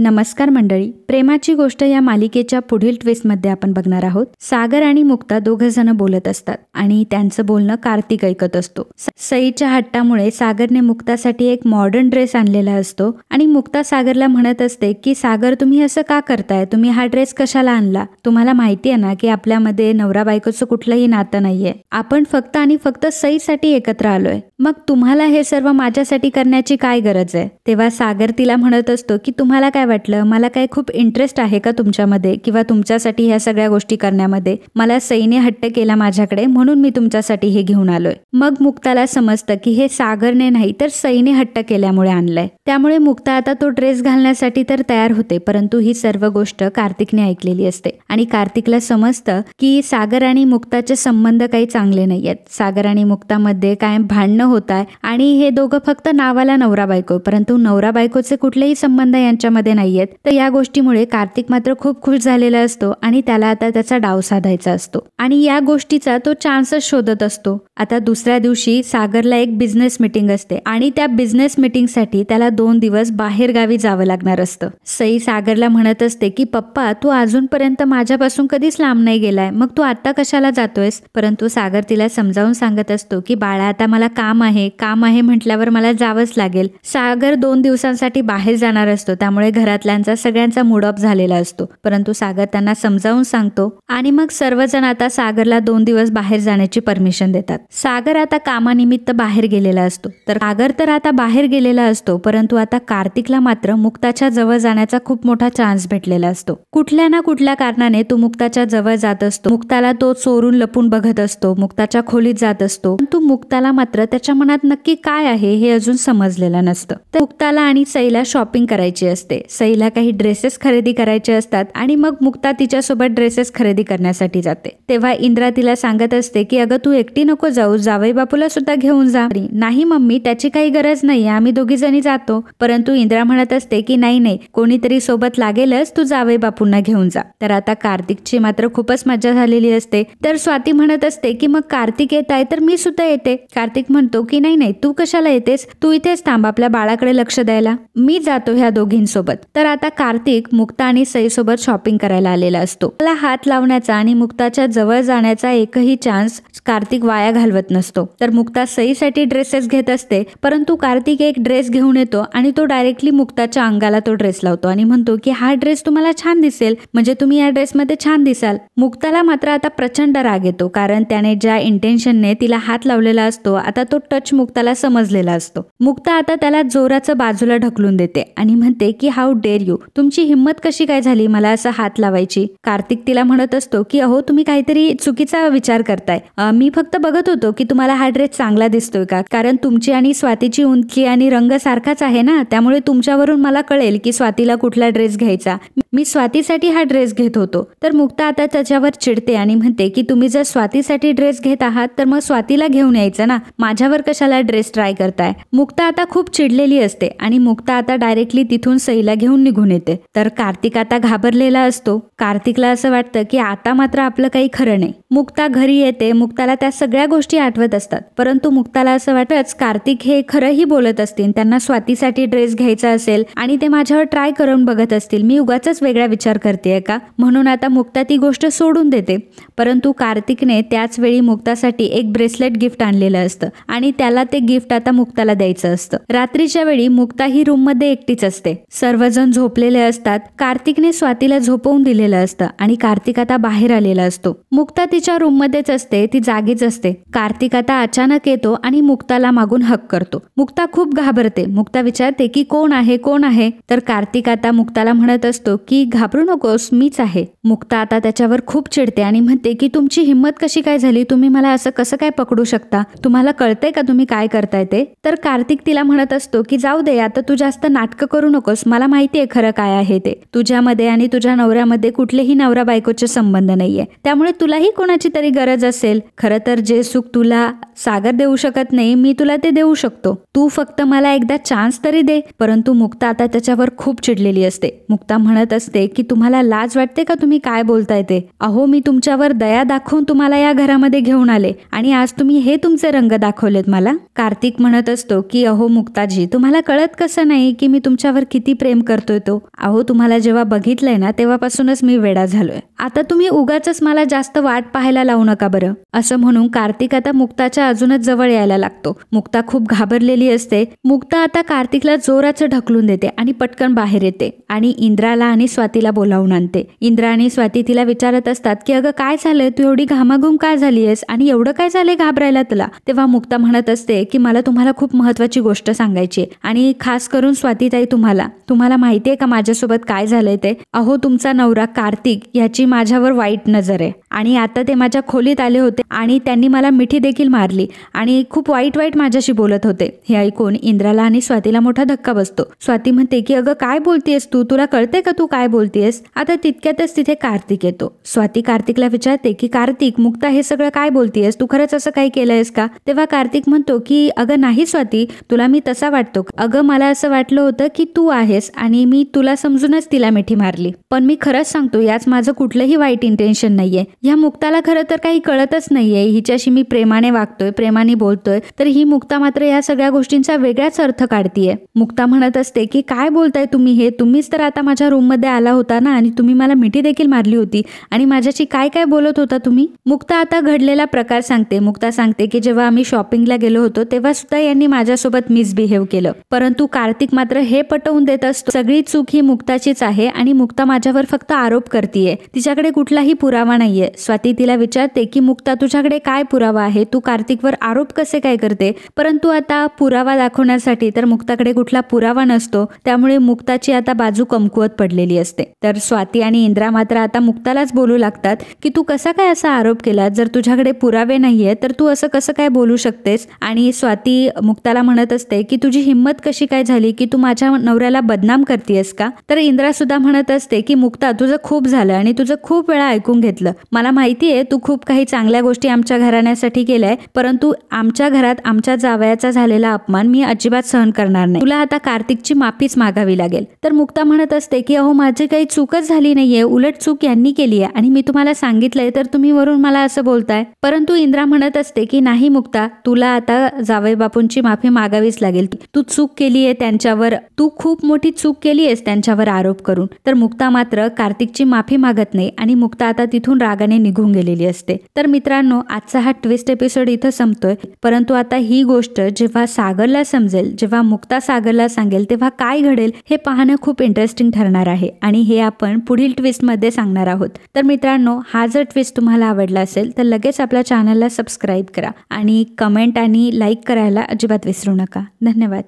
नमस्कार मंडळी, प्रेमाची गोष्ट या मालिकेच्या पुढील ट्विस्टमध्ये आपण बघणार आहोत. सागर आणि मुक्ता दोघं जण बोलत असतात आणि त्यांचं बोलणं कार्तिक ऐकत असतो. सईच्या हट्टामुळे सागरने मुक्तासाठी एक मॉडर्न ड्रेस आणलेला असतो आणि मुक्ता सागरला म्हणत असते की सागर, तुम्ही असं का करताय? तुम्ही हा ड्रेस कशाला आणला? तुम्हाला माहिती आहे ना की आपल्यामध्ये नवरा बायकोचं कुठलंही नातं नाहीये. आपण फक्त आणि फक्त सईसाठी एकत्र आलोय. मग तुम्हाला हे सर्व माझ्यासाठी करण्याची काय गरज आहे? तेव्हा सागर तिला म्हणत असतो की तुम्हाला काय वाटलं, मला काय खूप इंटरेस्ट आहे का तुमच्यामध्ये किंवा तुमच्यासाठी ह्या सगळ्या गोष्टी करण्यामध्ये? मला सईने हट्ट केला माझ्याकडे म्हणून मी तुमच्यासाठी हे घेऊन आलोय. मग मुक्ताला समजतं की हे सागरने नाही तर सईने हट्ट केल्यामुळे आणलंय. त्यामुळे मुक्ता आता तो ड्रेस घालण्यासाठी तर तयार होते, परंतु ही सर्व गोष्ट कार्तिकने ऐकलेली असते आणि कार्तिकला समजतं की सागर आणि मुक्ताचे संबंध काही चांगले नाहीयेत. सागर आणि मुक्तामध्ये काय भांडणं होत आहे आणि हे दोघं फक्त नावाला नवरा बायको, परंतु नवरा बायकोचे कुठलेही संबंध यांच्यामध्ये नाहीयेत. तर या गोष्टीमुळे कार्तिक मात्र खूप खुश झालेला असतो आणि त्याला आता त्याचा डाव साधायचा असतो आणि या गोष्टीचा तो चान्सच शोधत असतो. आता दुसऱ्या दिवशी सागरला एक बिझनेस मीटिंग असते आणि त्या बिझनेस मीटिंगसाठी त्याला 2 दिवस बाहेर गावी जावं लागणार असतं. सई सागरला म्हणत असते की पप्पा, तू अजूनपर्यंत माझ्यापासून कधीच लांब नाही गेलाय, मग तू आता कशाला जातोयस? परंतु सागर तिला समजावून सांगत असतो की बाळा, आता मला काम आहे म्हटल्यावर मला जावंच लागेल. सागर 2 दिवसांसाठी बाहेर जाणार असतो, त्यामुळे घरातल्यांचा सगळ्यांचा मूड ऑफ झालेला असतो, परंतु सागर त्यांना समजावून सांगतो आणि मग सर्वजण आता सागरला 2 दिवस बाहेर जाण्याची परमिशन देतात. सागर आता कामानिमित्त बाहेर गेलेला असतो. तर सागर तर आता बाहेर गेलेला असतो, परंतु आता कार्तिकला मात्र मुक्ताच्या जवळ जाण्याचा खूप मोठा चान्स भेटलेला असतो. कुठल्या ना कुठल्या कारणाने तो मुक्ताच्या जवळ जात असतो. मुक्ताला तो चोरून लपून बघत असतो, मुक्ताच्या खोलीत जात असतो, परंतु मुक्ताला मात्र त्याच्या मनात नक्की काय आहे हे अजून समजलेलं नसतं. तर मुक्ताला आणि सईला शॉपिंग करायची असते. सईला काही ड्रेसेस खरेदी करायचे असतात आणि मग मुक्ता तिच्यासोबत ड्रेसेस खरेदी करण्यासाठी जाते. तेव्हा इंद्रा तिला सांगत असते की अगं, तू एकटी नको जाऊ, जावई बापूला सुद्धा घेऊन जा. नाही मम्मी, त्याची काही गरज नाही, आम्ही दोघी जणी जातो. परंतु इंद्रा म्हणत असते की नाही, कोणीतरी सोबत लागेलच, तू जावई बापूंना घेऊन जा. तर आता कार्तिकची मात्र खूपच मजा झालेली असते. तर स्वाती म्हणत असते की मग कार्तिक येत आहे तर मी सुद्धा येते. कार्तिक म्हणतो की नाही, तू कशाला येतेस, तू इथेच थांब आपल्या बाळाकडे लक्ष द्यायला, मी जातो ह्या दोघींसोबत. तर आता कार्तिक मुक्ता आणि सई सोबत शॉपिंग करायला आलेला असतो. त्याला हात लावण्याचा आणि मुक्ताच्या जवळ जाण्याचा एकही चान्स कार्तिक वाया घालवत नसतो. तर मुक्ता सईसाठी ड्रेसेस घेत असते, परंतु कार्तिक एक ड्रेस घेऊन येतो आणि तो डायरेक्टली मुक्ताच्या अंगाला तो ड्रेस लावतो आणि म्हणतो की हा ड्रेस तुम्हाला छान दिसेल, म्हणजे तुम्ही या ड्रेसमध्ये छान दिसाल. मुक्ताला मात्र आता प्रचंड राग येतो, कारण त्याने ज्या इंटेन्शनने तिला हात लावलेला असतो आता तो टच मुक्ताला समजलेला असतो. मुक्ता आता त्याला जोराचं बाजूला ढकलून देते आणि म्हणते की हाऊ डेअर यू, तुमची हिंमत कशी काय झाली मला असं हात लावायची? कार्तिक तिला म्हणत असतो की अहो, तुम्ही काहीतरी चुकीचा विचार करताय. मी फक्त बघत होतो की तुम्हाला हा ड्रेस चांगला दिसतोय का, कारण तुमची आणि स्वातीची उंची आणि रंग सारखाच आहे ना, त्यामुळे तुमच्यावरून मला कळेल की स्वातीला कुठला ड्रेस घ्यायचा. मी स्वातीसाठी हा ड्रेस घेत होतो. तर मुक्ता आता त्याच्यावर चिडते आणि म्हणते की तुम्ही जर स्वातीसाठी ड्रेस घेत आहात तर मग स्वातीला घेऊन यायचं ना, माझ्यावर कशाला ड्रेस ट्राय करताय? मुक्ता आता खूप चिडलेली असते आणि मुक्ता आता डायरेक्टली तिथून सईला घेऊन निघून येते. तर कार्तिक आता घाबरलेला असतो. कार्तिकला असं वाटतं की आता मात्र आपलं काही खरं नाही. मुक्ता घरी येते. मुक्ताला त्या सगळ्या गोष्टी आठवत असतात, परंतु मुक्ताला असं वाटतच कार्तिक हे खरंही बोलत असतील, त्यांना स्वातीसाठी ड्रेस घ्यायचा असेल आणि ते माझ्यावर ट्राय करून बघत असतील, मी उगाचच वेगळा विचार करते का, म्हणून आता मुक्ता ती गोष्ट सोडून देते. परंतु कार्तिकने त्याच वेळी मुक्तासाठी एक ब्रेसलेट गिफ्ट आणलेलं असतं आणि त्याला ते गिफ्ट आता मुक्ताला द्यायचं असतं. रात्रीच्या वेळी मुक्ता ही रूम मध्ये एकटीच असते. सर्वजण झोपलेले असतात. कार्तिकने स्वातीला झोपवून दिलेलं असतं आणि कार्तिक आता बाहेर आलेला असतो. मुक्ता तिच्या रूम मध्येच असते, ती जागीच असते. कार्तिक आता अचानक येतो आणि मुक्ताला मागून हक करतो. मुक्ता खूप घाबरते. मुक्ता विचारते की कोण आहे? तर कार्तिक आता मुक्ताला म्हणत असतो की घाबरू नकोस, मीच आहे. मुक्ता आता त्याच्यावर खूप चिडते आणि म्हणते की तुमची हिंमत कशी काय झाली, तुम्ही मला असं कसं काय पकडू शकता, तुम्हाला कळतंय का तुम्ही काय करताय ते? तर कार्तिक तिला म्हणत असतो की जाऊ दे, आता तू जास्त नाटकं करू नकोस, मला माहितीये खरं काय आहे ते. तुझ्यामध्ये आणि तुझ्या नवऱ्यामध्ये कुठलेही नवरा बायकोचे संबंध नाहीये, त्यामुळे तुलाही कोणाची तरी गरज असेल. खरं तर जे सुख तुला सागर देऊ शकत नाही, मी तुला ते देऊ शकतो, तू फक्त मला एकदा चान्स तरी दे. परंतु मुक्ता आता त्याच्यावर खूप चिडलेली असते. मुक्ता म्हणत असते की तुम्हाला लाज वाटते का, तुम्ही काय बोलताय ते? अहो, मी तुमच्यावर दया दाखवून तुम्हाला या घरामध्ये घेऊन आले आणि आज तुम्ही हे तुमचे रंग दाखवलेत मला. कार्तिक म्हणत असतो की अहो मुक्ताजी, तुम्हाला कळत कसं नाही की मी तुमच्यावर किती प्रेम करतोय तो. अहो तुम्हाला जेव्हा बघितलंय ना तेव्हापासूनच मी वेडा झालोय. आता तुम्ही उगाचच मला जास्त वाट पाहायला लावू नका बरं. असं म्हणून कार्तिक आता मुक्ताच्या अजूनच जवळ यायला लागतो. मुक्ता खूप घाबरलेली असते. मुक्ता आता कार्तिकला जोराचं ढकलून देते आणि पटकन बाहेर येते आणि इंद्राला आणि स्वातीला बोलावून आणते. इंद्रा आणि स्वाती तिला विचारत असतात की अगं काय झालंय, तू एवढी घामाघूम काय झालीयस आणि एवढं काय झालंय घाबरायला तुला. तेव्हा मुक्ता म्हणत असते की मला तुम्हाला खूप महत्वाची गोष्ट सांगायची आणि खास करून स्वातीताई तुम्हाला माहितीये का माझ्यासोबत काय झालंय ते. अहो तुमचा नवरा कार्तिक याची माझ्यावर वाईट नजर आहे आणि आता ते माझ्या खोलीत आले होते आणि त्यांनी मला मिठी देखील मारली आणि खूप वाईट माझ्याशी बोलत होते. हे ऐकून इंद्राला आणि स्वातीला मोठा धक्का बसतो. स्वाती म्हणते की अगं काय बोलतेयस तू, तुला कळते का तू काय बोलतेयस. आता तितक्यातच तिथे कार्तिक येतो. स्वाती कार्तिकला विचारते की कार्तिक, मुक्ता हे सगळं काय बोलतेयस, तू खरंच असं काही केलंयस का. तेव्हा कार्तिक म्हणतो की अगं नाही स्वाती, तुला मी तसा वाटतो. अगं मला असं वाटलं होतं की तू आहेस आणि मी तुला समजूनच तिला मिठी मारली. पण मी खरंच सांगतो याच माझं कुठलंही वाईट इंटेन्शन नाहीये. ह्या मुक्ताला खरं तर काही कळतच नाहीये. हिच्याशी मी प्रेमाने वागतोय, प्रेमाने बोलतोय, तर ही मुक्ता मात्र या सगळ्या गोष्टींचा वेगळाच अर्थ काढतीये. मुक्ता म्हणत असते की काय बोलताय तुम्ही हे, तुम्हीच तर आता माझ्या रूम मध्ये आला होता ना आणि तुम्ही मला मिठी देखील मारली होती आणि माझ्याशी काय काय बोलत होता तुम्ही. मुक्ता आता घडलेला प्रकार सांगते. मुक्ता सांगते की जेव्हा आम्ही शॉपिंगला गेलो होतो तेव्हा सुद्धा यांनी माझ्यासोबत मिसबिहेव केलं, परंतु कार्तिक मात्र हे पटवून देत असतो सगळी चूक ही मुक्ताचीच आहे आणि मुक्ता माझ्यावर फक्त आरोप करतीये, तिच्याकडे कुठलाही पुरावा नाहीये. स्वाती तिला विचारते की मुक्ता तुझ्याकडे काय पुरावा आहे, तू कार्तिकवर आरोप कसे काय करते. परंतु आता पुरावा दाखवण्यासाठी तर मुक्ताकडे कुठला पुरावा नसतो, त्यामुळे मुक्ताची आता बाजू कमकुवत पडलेली असते. तर स्वाती आणि इंद्रा मात्र आता मुक्तालाच बोलू लागतात की तू कसा काय असा आरोप केला, जर तुझ्याकडे पुरावे नाहीये तर तू असं कसं काय बोलू शकतेस. आणि स्वाती मुक्ताला म्हणत असते की तुझी हिंमत कशी काय झाली की तू माझ्या नवऱ्याला बदनाम करतेयस का. तर इंद्रा सुद्धा म्हणत असते की मुक्ता तुझं खूप झालं आणि तुझं खूप वेळा ऐकून घेतलं. मला माहितीये तू खूप काही चांगल्या गोष्टी आमच्या घराण्यासाठी केल्याय, परंतु आमच्या घरात आमच्या जावयाचा झालेला अपमान मी अजिबात सहन करणार नाही. तुला आता कार्तिकची माफीच मागावी लागेल. तर मुक्ता म्हणत असते की अहो माझी काही चूकच झाली नाहीये, उलट चूक यांनी केली आहे आणि मी तुम्हाला सांगितलंय तर तुम्ही वरून मला असं बोलताय. परंतु इंद्रा म्हणत असते की नाही मुक्ता, तुला आता जावई बापूंची माफी मागावीच लागेल. तू चूक केलीये त्यांच्यावर, तू खूप मोठी चूक केलीयस त्यांच्यावर आरोप करून. तर मुक्ता मात्र कार्तिकची माफी मागत नाही आणि मुक्ता आता तिथून रागाने निघून गेलेली असते. तर मित्रांनो आजचा हा ट्विस्ट एपिसोड इथं संपतोय, परंतु आता ही गोष्ट जेव्हा सागरला समजेल, जेव्हा मुक्ता सागरला सांगेल तेव्हा काय घडेल हे पाहणं खूप इंटरेस्टिंग ठरणार आहे आणि हे आपण पुढील ट्विस्ट मध्ये सांगणार आहोत. तर मित्रांनो हा जर ट्विस्ट तुम्हाला आवडला असेल तर लगेच आपल्या चॅनलला सबस्क्राईब करा आणि कमेंट आणि लाईक करायला अजिबात विसरू नका. धन्यवाद.